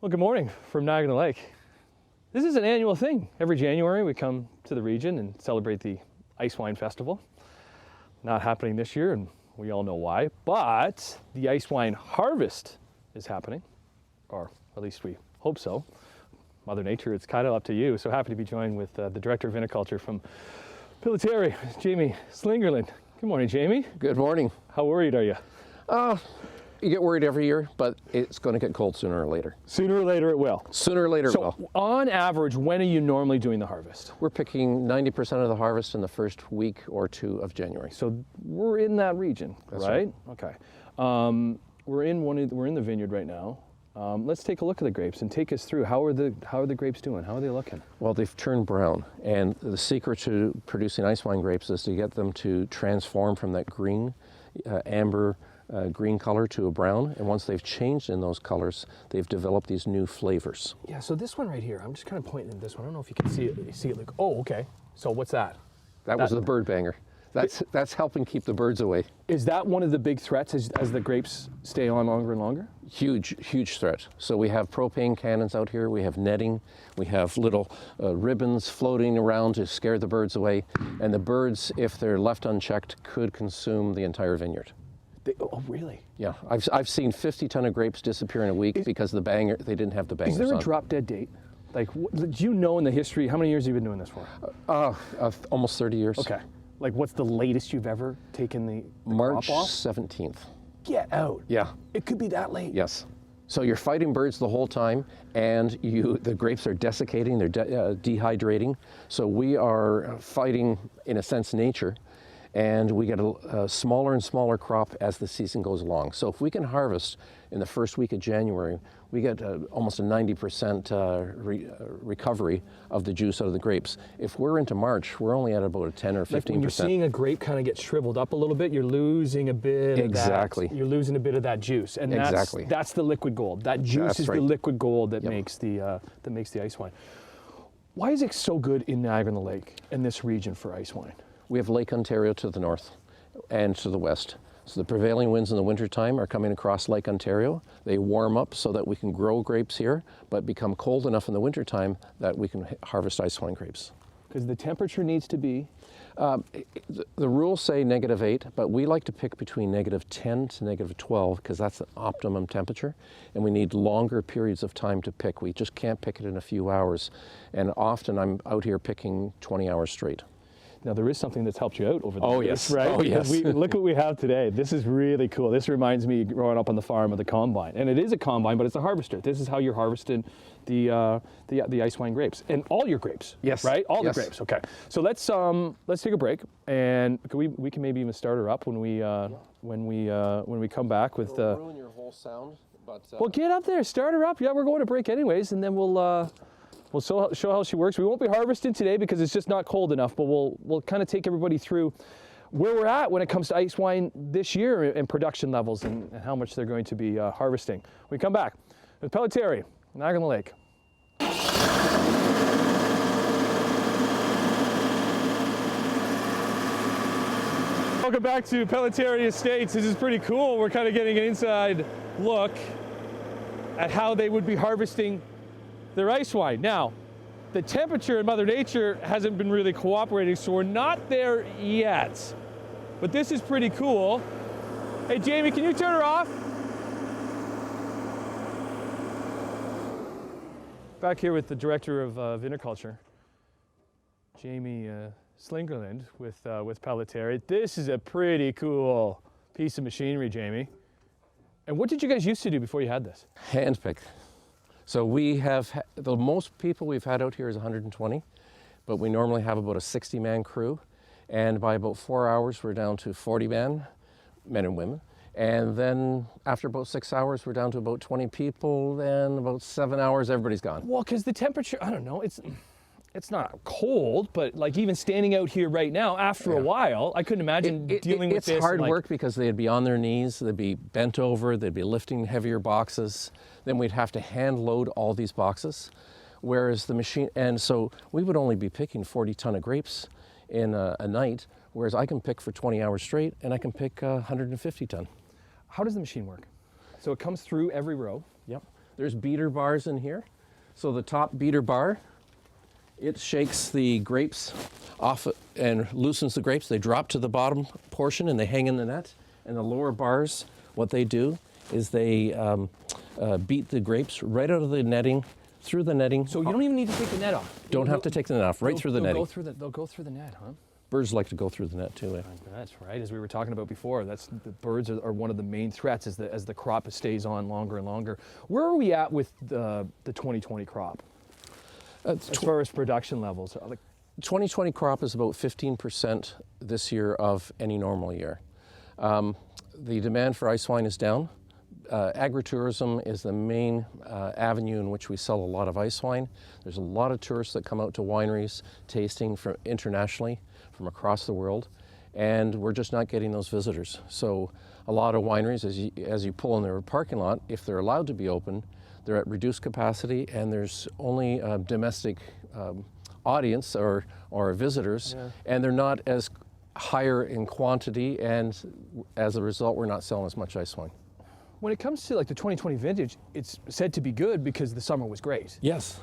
Well, good morning from Niagara-on-the-Lake. This is an annual thing. Every January we come to the region and celebrate the Ice Wine Festival. Not happening this year, and we all know why, but the ice wine harvest is happening, or at least we hope so. Mother Nature, it's kind of up to you. So happy to be joined with the Director of Viniculture from Pillitteri, Jamie Slingerland. Good morning, Jamie. Good morning. How worried are you? You get worried every year, but it's going to get cold sooner or later. Sooner or later it will. Sooner or later it will. So on average, when are you normally doing the harvest? We're picking 90% of the harvest in the first week or two of January. So we're in that region, right? Okay. We're in the vineyard right now. Let's take a look at the grapes and take us through how are the grapes doing? How are they looking? Well, they've turned brown, and the secret to producing ice wine grapes is to get them to transform from that green, amber, green color to a brown, and once they've changed in those colors, they've developed these new flavors. Yeah, so this one right here, I'm just kind of pointing at this one. I don't know if you can see it. You see it like, oh, okay. So what's that? That was the bird banger. That's helping keep the birds away. Is that one of the big threats as the grapes stay on longer and longer? Huge threat. So we have propane cannons out here, we have netting, we have little ribbons floating around to scare the birds away, and the birds, if they're left unchecked, could consume the entire vineyard. Oh, really? Yeah, I've seen 50 ton of grapes disappear in a week because they didn't have the bangers on. Is there a drop dead date? Like, do you know in the history, how many years have you been doing this for? Almost 30 years. Okay. Like, what's the latest you've ever taken the March crop off? 17th. Get out. Yeah. It could be that late. Yes. So you're fighting birds the whole time, and the grapes are desiccating, they're dehydrating. So we are fighting, in a sense, nature. And we get a smaller and smaller crop as the season goes along. So if we can harvest in the first week of January, we get almost a 90% recovery of the juice out of the grapes. If we're into March, we're only at about a 10 or 15%. Like when you're seeing a grape kind of get shriveled up a little bit, you're losing a bit of that. You're losing a bit of that juice. And that's the liquid gold. That juice is the liquid gold that makes the ice wine. Why is it so good in Niagara-on-the-Lake in this region for ice wine? We have Lake Ontario to the north and to the west. So the prevailing winds in the wintertime are coming across Lake Ontario. They warm up so that we can grow grapes here, but become cold enough in the wintertime that we can harvest ice wine grapes. Because the temperature needs to be? The rules say -8, but we like to pick between -10 to -12 because that's the optimum temperature, and we need longer periods of time to pick. We just can't pick it in a few hours, and often I'm out here picking 20 hours straight. Now, there is something that's helped you out over the years, yes. right? Oh, yes. Look what we have today. This is really cool. This reminds me growing up on the farm of the combine. And it is a combine, but it's a harvester. This is how you're harvesting the ice wine grapes. And all your grapes, yes. Right? All the grapes, okay. So let's take a break, and we can maybe even start her up when we come back with It'll ruin your whole sound, but... Well, get up there, start her up. Yeah, we're going to break anyways, and then we'll show how she works. We won't be harvesting today because it's just not cold enough, but we'll kind of take everybody through where we're at when it comes to ice wine this year and production levels and how much they're going to be harvesting. We come back with Pillitteri, Niagara-on-the-Lake. Welcome back to Pillitteri Estates. This is pretty cool. We're kind of getting an inside look at how they would be harvesting their ice wine. Now, the temperature in Mother Nature hasn't been really cooperating, so we're not there yet. But this is pretty cool. Hey, Jamie, can you turn her off? Back here with the Director of Viniculture, Jamie Slingerland with Pillitteri. This is a pretty cool piece of machinery, Jamie. And what did you guys used to do before you had this? Handpick. So we have, the most people we've had out here is 120, but we normally have about a 60-man crew. And by about 4 hours, we're down to 40 men and women. And then after about 6 hours, we're down to about 20 people. Then about 7 hours, everybody's gone. Well, because the temperature, I don't know, it's not cold, but like even standing out here right now, after a while, I couldn't imagine dealing with this. It's hard work because they'd be on their knees, they'd be bent over, they'd be lifting heavier boxes. Then we'd have to hand load all these boxes, whereas the machine, and so we would only be picking 40 ton of grapes in a night, whereas I can pick for 20 hours straight and I can pick 150 ton. How does the machine work? So it comes through every row. Yep. There's beater bars in here. So the top beater bar, it shakes the grapes off and loosens the grapes. They drop to the bottom portion and they hang in the net. And the lower bars, what they do is they beat the grapes right out of the netting, through the netting. So you don't even need to take the net off. Don't have to take the net off, right through the netting. They'll go through the net, huh? Birds like to go through the net too. That's right. As we were talking about before, the birds are one of the main threats as the crop stays on longer and longer. Where are we at with the 2020 crop? As far as production levels, 2020 crop is about 15% this year of any normal year. The demand for ice wine is down. Agritourism is the main avenue in which we sell a lot of ice wine. There's a lot of tourists that come out to wineries tasting from internationally, from across the world, and we're just not getting those visitors. So a lot of wineries, as you pull in their parking lot, if they're allowed to be open, they're at reduced capacity, and there's only domestic audience or visitors, and they're not as higher in quantity, and as a result, we're not selling as much ice wine. When it comes to like the 2020 vintage, it's said to be good because the summer was great. Yes.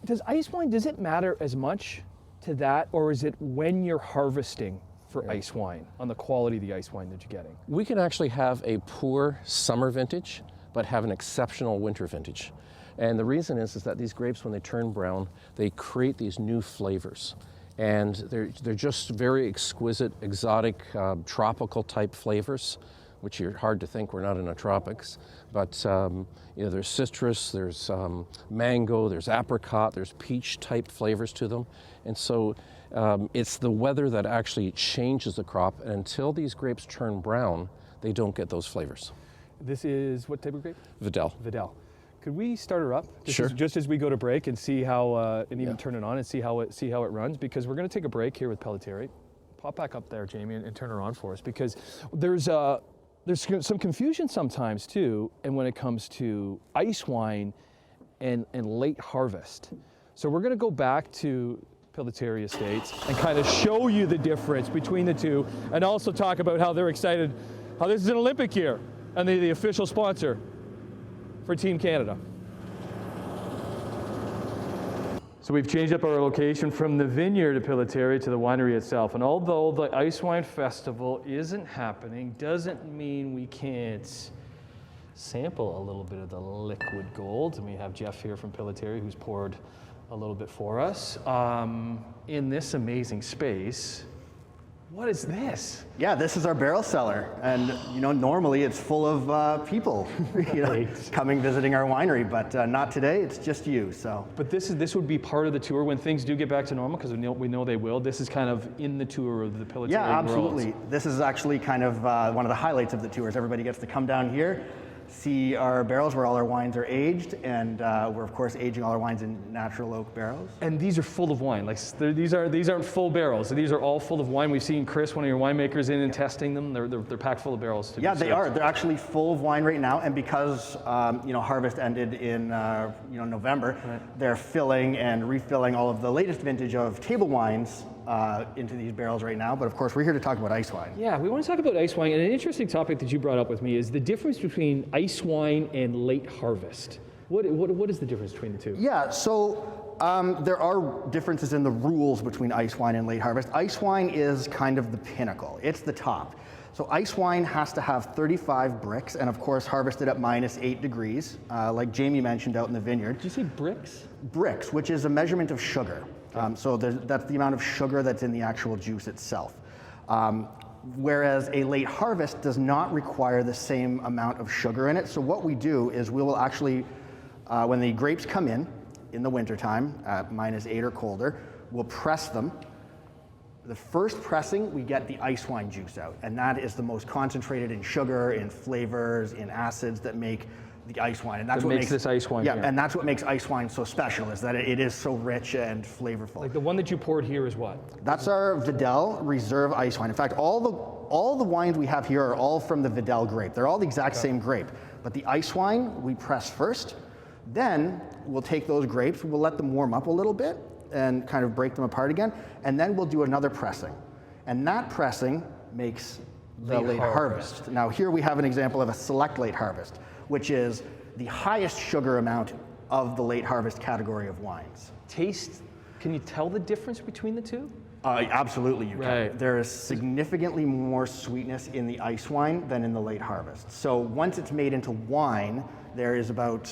Does ice wine, does it matter as much to that, or is it when you're harvesting for ice wine, on the quality of the ice wine that you're getting? We can actually have a poor summer vintage, but have an exceptional winter vintage. And the reason is that these grapes, when they turn brown, they create these new flavors. And they're just very exquisite, exotic, tropical type flavors, which are hard to think, we're not in the tropics. But there's citrus, there's mango, there's apricot, there's peach type flavors to them. And so it's the weather that actually changes the crop. And until these grapes turn brown, they don't get those flavors. This is what type of grape? Vidal. Vidal. Could we start her up? Sure. Just as we go to break and see how, and even turn it on and see how it runs, because we're going to take a break here with Pillitteri. Pop back up there, Jamie, and turn her on for us, because there's some confusion sometimes too, and when it comes to ice wine and late harvest. So we're going to go back to Pillitteri Estates and kind of show you the difference between the two, and also talk about how they're excited, how this is an Olympic year, and they're the official sponsor for Team Canada. So we've changed up our location from the vineyard of Pillitteri to the winery itself. And although the Ice Wine Festival isn't happening, doesn't mean we can't sample a little bit of the liquid gold. And we have Jeff here from Pillitteri who's poured a little bit for us. In this amazing space, what is this? Yeah, this is our barrel cellar, and normally it's full of people, coming visiting our winery, but not today. It's just you. So. But this would be part of the tour when things do get back to normal, because we know they will. This is kind of in the tour of the Pillitteri world. Yeah, absolutely. This is actually kind of one of the highlights of the tours. Everybody gets to come down here, see our barrels where all our wines are aged, and we're of course aging all our wines in natural oak barrels. And these are full of wine. Like these aren't full barrels. These are all full of wine. We've seen Chris, one of your winemakers, in and testing them. They're packed full of barrels. Yeah, they are. They're actually full of wine right now, and because harvest ended in November, they're filling and refilling all of the latest vintage of table wines into these barrels right now. But of course, we're here to talk about ice wine. Yeah, we want to talk about ice wine, and an interesting topic that you brought up with me is the difference between ice wine and late harvest. What is the difference between the two? Yeah, so there are differences in the rules between ice wine and late harvest. Ice wine is kind of the pinnacle. It's the top. So ice wine has to have 35 bricks, and of course harvested at -8 degrees, like Jamie mentioned out in the vineyard. Did you say bricks? Bricks, which is a measurement of sugar. So that's the amount of sugar that's in the actual juice itself. Whereas a late harvest does not require the same amount of sugar in it. So what we do is we will actually, when the grapes come in the wintertime at -8 or colder, we'll press them. The first pressing, we get the ice wine juice out, and that is the most concentrated in sugar, in flavors, in acids that make the ice wine, and that's what makes this ice wine. Yeah, here. and that's what makes ice wine so special, is that it is so rich and flavorful. Like the one that you poured here is what? That's our Vidal Reserve ice wine. In fact, all the wines we have here are all from the Vidal grape. They're all the exact same grape, but the ice wine we press first. Then we'll take those grapes, we'll let them warm up a little bit and kind of break them apart again, and then we'll do another pressing, and that pressing makes the late harvest. Now here we have an example of a select late harvest, which is the highest sugar amount of the late harvest category of wines. Taste, can you tell the difference between the two? Absolutely, you can. Right. There is significantly more sweetness in the ice wine than in the late harvest. So once it's made into wine, there is about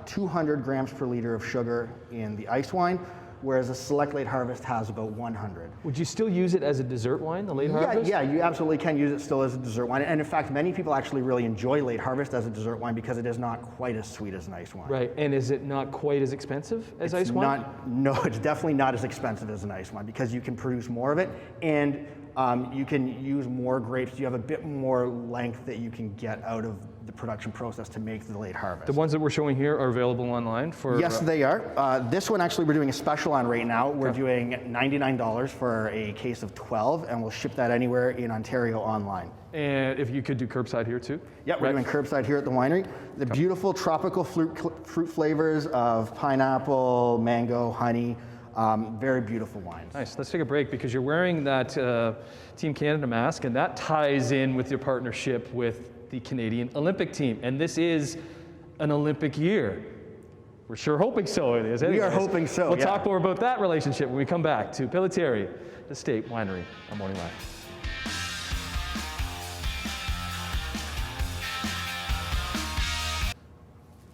200 grams per liter of sugar in the ice wine, whereas a select late harvest has about 100. Would you still use it as a dessert wine, the late harvest? Yeah, you absolutely can use it still as a dessert wine. And in fact, many people actually really enjoy late harvest as a dessert wine because it is not quite as sweet as an ice wine. Right, and is it not quite as expensive as ice wine? No, it's definitely not as expensive as an ice wine because you can produce more of it and you can use more grapes. You have a bit more length that you can get out of the production process to make the late harvest. The ones that we're showing here are available online for... Yes, they are. This one actually we're doing a special on right now. We're doing $99 for a case of 12, and we'll ship that anywhere in Ontario online. And if you could do curbside here too? Yeah, we're doing curbside here at the winery. The beautiful tropical fruit flavors of pineapple, mango, honey, very beautiful wines. Nice. Let's take a break because you're wearing that Team Canada mask, and that ties in with your partnership with the Canadian Olympic team. And this is an Olympic year. We're sure hoping so it is. We are Anyways, hoping so, We'll yeah. talk more about that relationship when we come back to Pillitteri Estates Winery on Morning Live.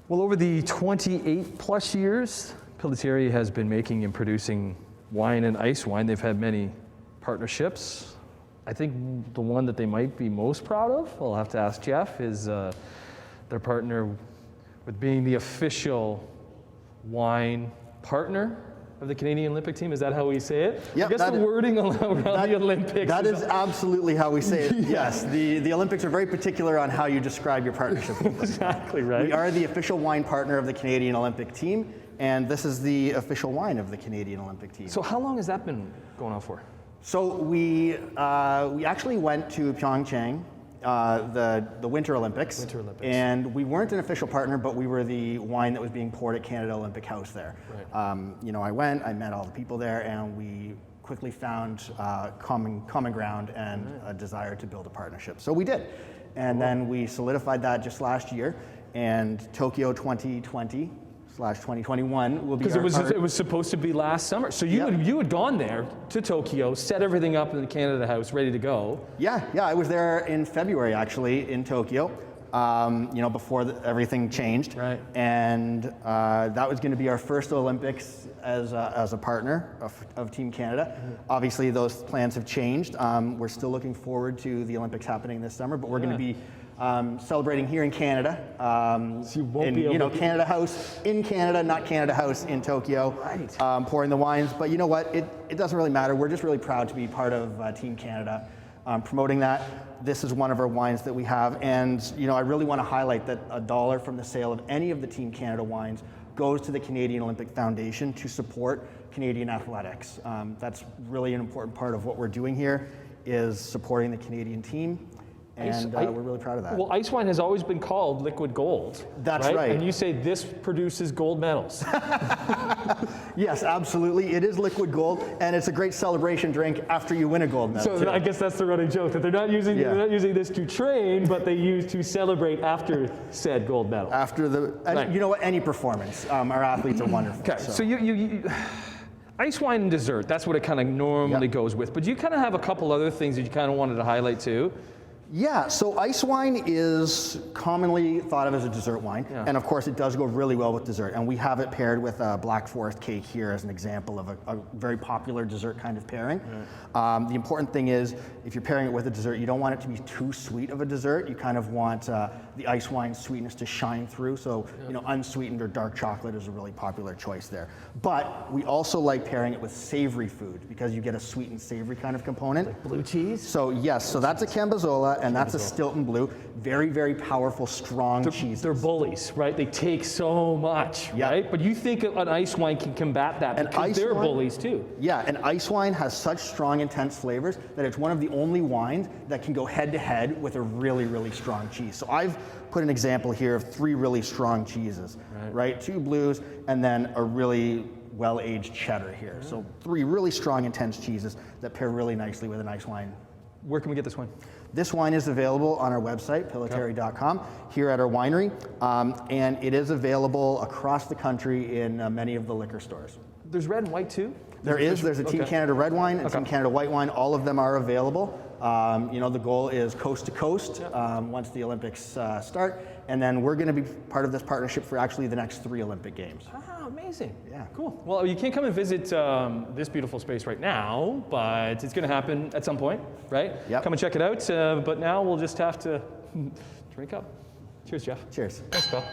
Well, over the 28 plus years, Pillitteri has been making and producing wine and ice wine. They've had many partnerships. I think the one that they might be most proud of, I'll have to ask Jeff, is their partner with being the official wine partner of the Canadian Olympic team. Is that how we say it? Yep, I guess the wording around the Olympics. That is absolutely how we say it. Yes, the Olympics are very particular on how you describe your partnership with them. Exactly right. We are the official wine partner of the Canadian Olympic team, and this is the official wine of the Canadian Olympic team. So how long has that been going on for? So we actually went to Pyeongchang, the Winter Olympics. Winter Olympics. And we weren't an official partner, but we were the wine that was being poured at Canada Olympic House there. Right. I went, I met all the people there, and we quickly found common ground and a desire to build a partnership. So we did. And then we solidified that just last year, and Tokyo 2020/2021 will be our Because it was supposed to be last summer. So you had gone there to Tokyo, set everything up in the Canada House, ready to go. Yeah, I was there in February actually in Tokyo, before everything changed. Right. And that was going to be our first Olympics as a partner of Team Canada. Obviously, those plans have changed. We're still looking forward to the Olympics happening this summer, but we're going to be celebrating here in Canada. So you won't be able to... Canada House in Canada, not Canada House in Tokyo. Right. Pouring the wines, but you know what? It doesn't really matter. We're just really proud to be part of Team Canada, promoting that. This is one of our wines that we have, and I really want to highlight that $1 from the sale of any of the Team Canada wines goes to the Canadian Olympic Foundation to support Canadian athletics. That's really an important part of what we're doing here, is supporting the Canadian team. And we're really proud of that. Well, ice wine has always been called liquid gold. That's right. And you say this produces gold medals. Yes, absolutely. It is liquid gold, and it's a great celebration drink after you win a gold medal. So I guess that's the running joke, that they're not using this to train, but they use to celebrate after said gold medal. After you know what? Any performance. Our athletes are wonderful. Okay, so you ice wine and dessert, that's what it kind of normally goes with. But you kind of have a couple other things that you kind of wanted to highlight too. Yeah, so ice wine is commonly thought of as a dessert wine, and of course it does go really well with dessert, and we have it paired with a Black Forest cake here as an example of a very popular dessert kind of pairing. The important thing is, if you're pairing it with a dessert, you don't want it to be too sweet of a dessert. You kind of want the ice wine sweetness to shine through, so unsweetened or dark chocolate is a really popular choice there. But we also like pairing it with savory food, because you get a sweet and savory kind of component. Like blue cheese? So yes, so that's a Cambozola, and that's a Stilton Blue. Very, very powerful, strong cheeses. They're bullies, right? They take so much, right? But you think an ice wine can combat that, because they're bullies too. Yeah, and ice wine has such strong, intense flavors that it's one of the only wines that can go head to head with a really, really strong cheese. So I've put an example here of 3 really strong cheeses, right? 2 blues, and then a really well-aged cheddar here. So 3 really strong, intense cheeses that pair really nicely with an ice wine Where can we get this wine? This wine is available on our website, pillitteri.com, here at our winery, and it is available across the country in many of the liquor stores. There's red and white too? There's a Team Canada red wine and Team Canada white wine. All of them are available. The goal is coast to coast once the Olympics start, and then we're going to be part of this partnership for actually the next 3 Olympic Games. Wow, amazing. Yeah. Cool. Well, you can't come and visit this beautiful space right now, but it's going to happen at some point, right? Yep. Come and check it out, but now we'll just have to drink up. Cheers, Jeff. Cheers. Thanks, pal.